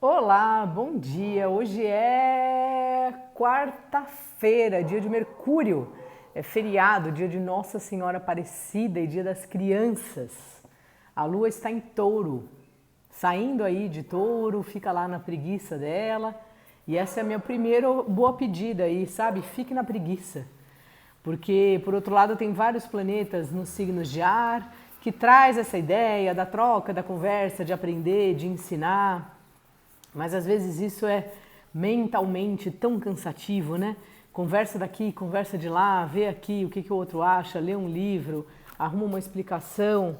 Olá, bom dia. Hoje é quarta-feira, dia de Mercúrio. É feriado, dia de Nossa Senhora Aparecida e dia das crianças. A lua está em Touro, saindo aí de Touro, fica lá na preguiça dela. E essa é a minha primeira boa pedida aí, sabe? Fique na preguiça. Porque, por outro lado, tem vários planetas nos signos de ar que traz essa ideia da troca, da conversa, de aprender, de ensinar. Mas às vezes isso é mentalmente tão cansativo, né? Conversa daqui, conversa de lá, vê aqui o que o outro acha, lê um livro, arruma uma explicação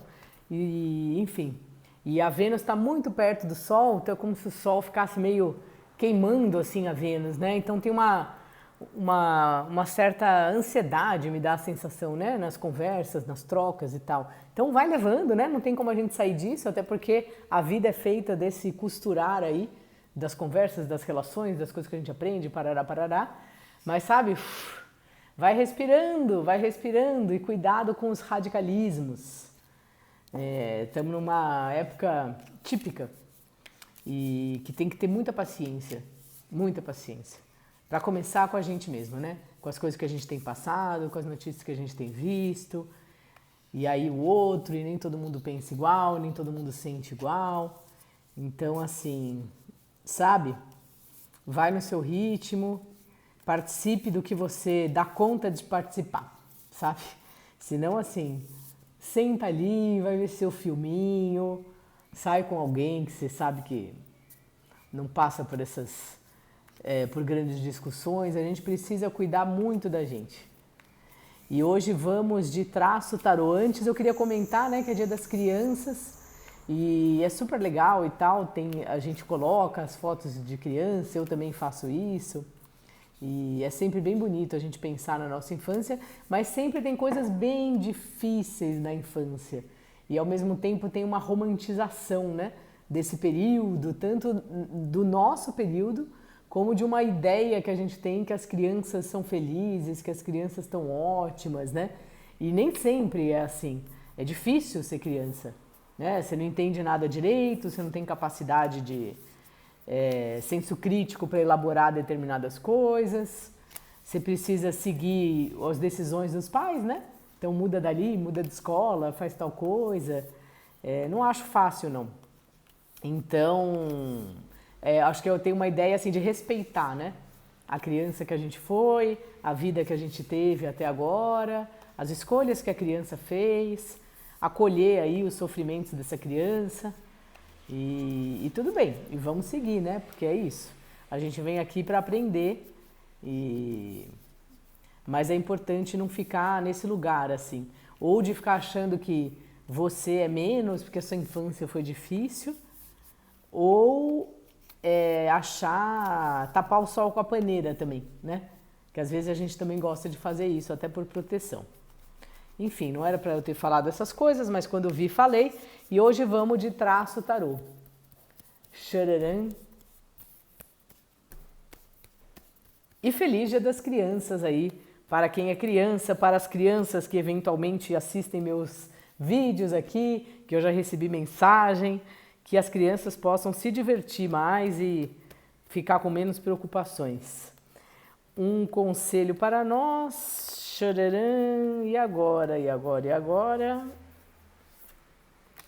e enfim. E a Vênus está muito perto do Sol, então é como se o Sol ficasse meio queimando assim a Vênus, né? Então tem uma certa ansiedade, me dá a sensação, né? Nas conversas, nas trocas e tal. Então vai levando, né? Não tem como a gente sair disso, até porque a vida é feita desse costurar aí, das conversas, das relações, das coisas que a gente aprende, parará, parará. Mas sabe, vai respirando e cuidado com os radicalismos. Estamos numa época típica e que tem que ter muita paciência. Para começar com a gente mesmo, né? Com as coisas que a gente tem passado, com as notícias que a gente tem visto, e aí o outro, e nem todo mundo pensa igual, nem todo mundo sente igual. Então, assim, sabe? Vai no seu ritmo, participe do que você dá conta de participar, sabe? Senão, assim, senta ali, vai ver seu filminho, sai com alguém que você sabe que não passa por grandes discussões. A gente precisa cuidar muito da gente. E hoje vamos de traço tarô. Antes eu queria comentar, né, que é dia das crianças e é super legal e tal. A gente coloca as fotos de criança, eu também faço isso. E é sempre bem bonito a gente pensar na nossa infância, mas sempre tem coisas bem difíceis na infância. E ao mesmo tempo tem uma romantização, né, desse período, tanto do nosso período, como de uma ideia que a gente tem que as crianças são felizes, que as crianças estão ótimas, né? E nem sempre é assim. É difícil ser criança, né? Você não entende nada direito, você não tem capacidade de senso crítico para elaborar determinadas coisas. Você precisa seguir as decisões dos pais, né? Então muda dali, muda de escola, faz tal coisa. Não acho fácil, não. Então, acho que eu tenho uma ideia assim de respeitar, né? A criança que a gente foi, a vida que a gente teve até agora, as escolhas que a criança fez, acolher aí os sofrimentos dessa criança e tudo bem, e vamos seguir, né? Porque é isso. A gente vem aqui para aprender mas é importante não ficar nesse lugar assim, ou de ficar achando que você é menos porque a sua infância foi difícil, ou tapar o sol com a paneira também, né? Que às vezes a gente também gosta de fazer isso, até por proteção. Enfim, não era para eu ter falado essas coisas, mas quando eu vi, falei. E hoje vamos de traço tarô. Xararam. E feliz Dia das Crianças aí, para quem é criança, para as crianças que eventualmente assistem meus vídeos aqui, que eu já recebi mensagem, que as crianças possam se divertir mais e ficar com menos preocupações. Um conselho para nós, xararam, e agora, e agora, e agora?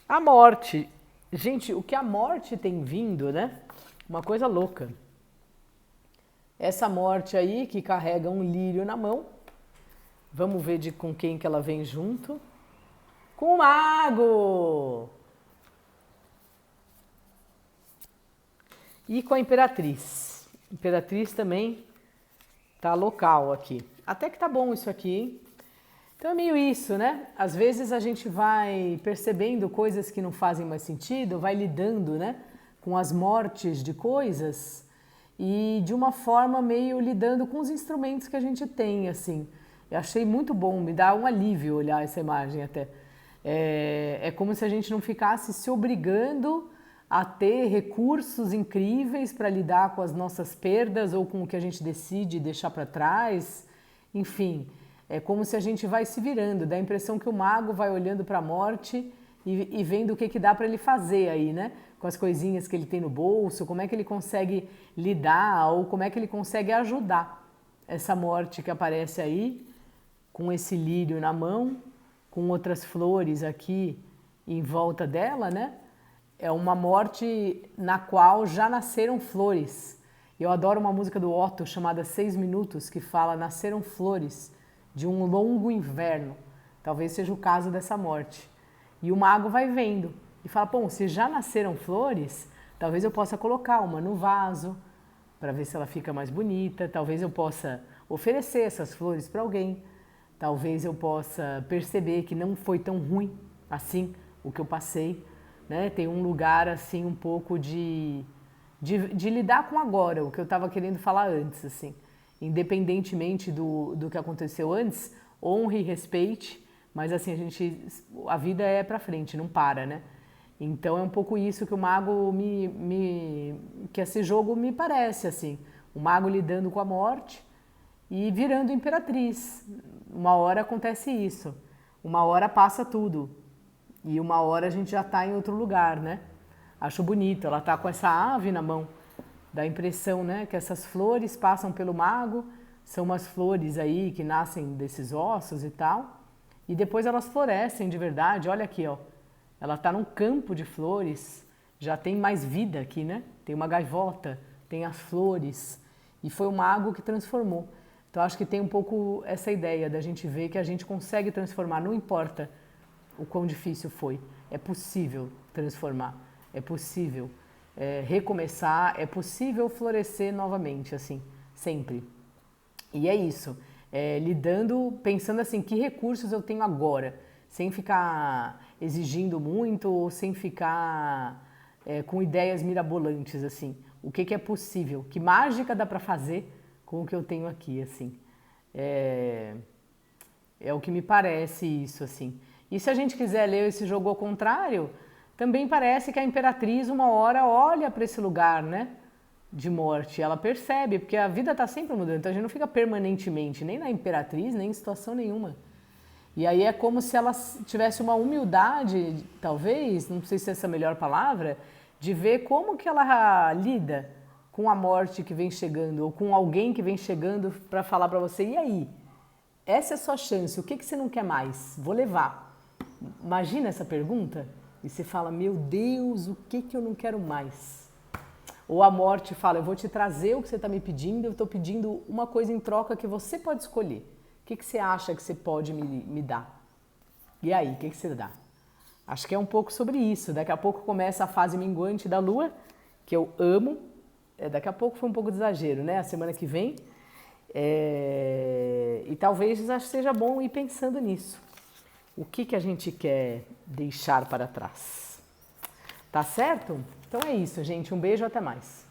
A morte. Gente, o que a morte tem vindo, né? Uma coisa louca. Essa morte aí que carrega um lírio na mão. Vamos ver com quem que ela vem junto. Com o mago! E com a Imperatriz. Imperatriz também tá local aqui. Até que tá bom isso aqui, hein? Então é meio isso, né? Às vezes a gente vai percebendo coisas que não fazem mais sentido, vai lidando, né, com as mortes de coisas e de uma forma meio lidando com os instrumentos que a gente tem, assim. Eu achei muito bom, me dá um alívio olhar essa imagem até. É como se a gente não ficasse se obrigando a ter recursos incríveis para lidar com as nossas perdas ou com o que a gente decide deixar para trás. Enfim, é como se a gente vai se virando, dá a impressão que o mago vai olhando para a morte e vendo o que dá para ele fazer aí, né? Com as coisinhas que ele tem no bolso, como é que ele consegue lidar ou como é que ele consegue ajudar essa morte que aparece aí, com esse lírio na mão, com outras flores aqui em volta dela, né? É uma morte na qual já nasceram flores. Eu adoro uma música do Otto chamada 6 Minutos, que fala: nasceram flores de um longo inverno. Talvez seja o caso dessa morte. E o mago vai vendo e fala: bom, se já nasceram flores, talvez eu possa colocar uma no vaso para ver se ela fica mais bonita. Talvez eu possa oferecer essas flores para alguém. Talvez eu possa perceber que não foi tão ruim assim o que eu passei, né? Tem um lugar assim um pouco de lidar com agora, o que eu estava querendo falar antes, assim. Independentemente do que aconteceu antes, honre e respeite, mas assim, a vida é pra frente, não para, né? Então é um pouco isso que o mago que esse jogo me parece, assim. O mago lidando com a morte e virando imperatriz. Uma hora acontece isso, uma hora passa tudo e uma hora a gente já está em outro lugar, né? Acho bonito, ela está com essa ave na mão, dá a impressão, né, que essas flores passam pelo mago, são umas flores aí que nascem desses ossos e tal, e depois elas florescem de verdade. Olha aqui, ó, ela está num campo de flores, já tem mais vida aqui, né? Tem uma gaivota, tem as flores, e foi o mago que transformou. Então acho que tem um pouco essa ideia da gente ver que a gente consegue transformar, não importa o quão difícil foi, é possível transformar, é possível recomeçar, é possível florescer novamente, assim, sempre. E é isso, lidando, pensando assim, que recursos eu tenho agora, sem ficar exigindo muito ou sem ficar com ideias mirabolantes, assim. O que é possível, que mágica dá para fazer com o que eu tenho aqui, assim. É o que me parece isso, assim. E se a gente quiser ler esse jogo ao contrário, também parece que a imperatriz uma hora olha para esse lugar, né, de morte. Ela percebe, porque a vida está sempre mudando, então a gente não fica permanentemente nem na imperatriz, nem em situação nenhuma. E aí é como se ela tivesse uma humildade, talvez, não sei se essa é a melhor palavra, de ver como que ela lida com a morte que vem chegando, ou com alguém que vem chegando para falar para você: e aí? Essa é a sua chance, o que você não quer mais? Vou levar. Imagina essa pergunta e você fala: meu Deus, o que eu não quero mais? Ou a morte fala: eu vou te trazer o que você está me pedindo, eu estou pedindo uma coisa em troca que você pode escolher. O que você acha que você pode me dar? E aí, o que você dá? Acho que é um pouco sobre isso. Daqui a pouco começa a fase minguante da lua, que eu amo. Daqui a pouco foi um pouco de exagero, né? A semana que vem. E talvez acho que seja bom ir pensando nisso. O que a gente quer deixar para trás? Tá certo? Então é isso, gente. Um beijo, até mais.